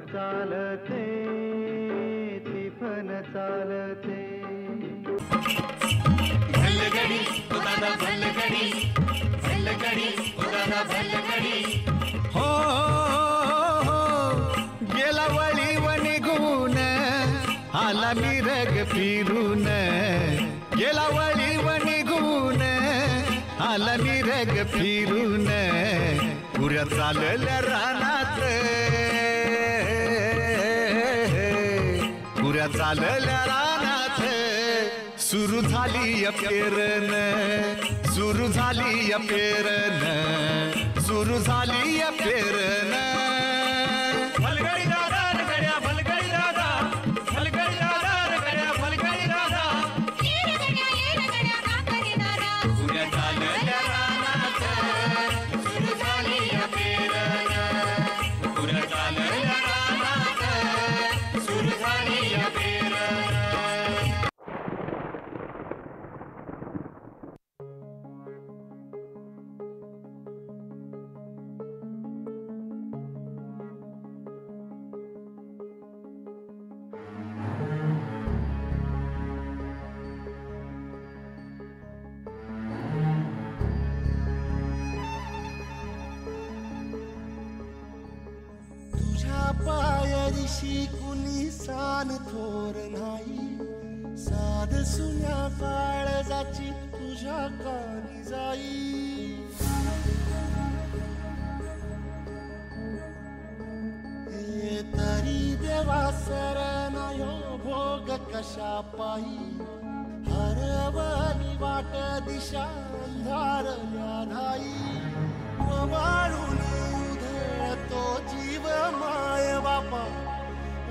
चालते तिफन चालते भलगडी उदादा भलगडी भलगडी उदादा भलगडी हो गेला वळीव निघून आला मिरग फिरून गेला वळीव निघून आला मिरग फिरून पुऱ्या चालल्या रानात पुऱ्या चालल्या रानात सुरू झाली पेरण सुरू झाली पेरण सुरू झाली पेरण भलगडी दादा रगड्या भलगडी दादा भलगडी दादा रगड्या भलगडी दादा ये रगड्या काकडी दादा पुऱ्या चालल्या रानात सुरू झाली पेरण पुऱ्या चालल्या रानात सुरू झाली पेरण पायरीशी कुणी सान थोर नाही साध सुन्या काळजाची तुझ्या कानी जाई हे तरी देवा सरनायो भोग कशा पायी हरवली वाट दिशा अंधारल्या धाई वाळून तो जीव माय बापा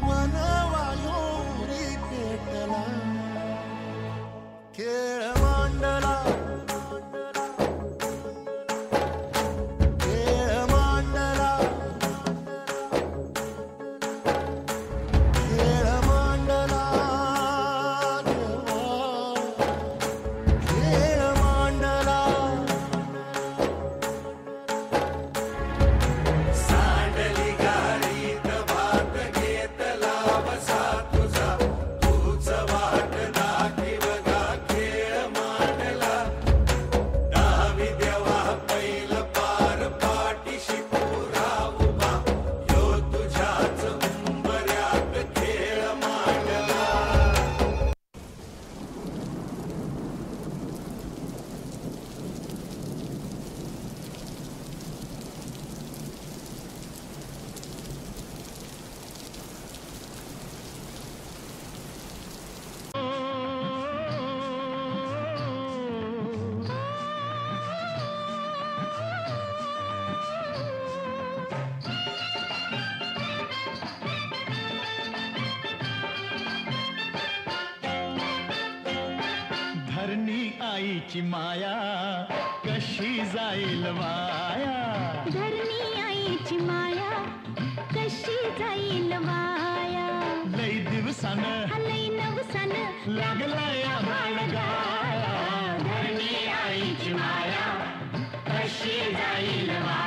वनवायोरी पेटला खेळ मांडला खेळ मांडला खेळ मांडला खेळ मांडला सांडली गाडीत भात घेतला बसा तुझा तूच वाट दाखीव गा खेळ मांडला डावी देवा पैल पार पाठीशी पुरा उभा यो तुझ्याच उंबऱ्यात खेळ मांडला धरणी आईची माया कशी जाईल वाया धरणी आईची माया कशी जाईल वाया लई दिवसान लई नवसान लागला या बाळगाया धरणी आईची माया कशी जाईल वाया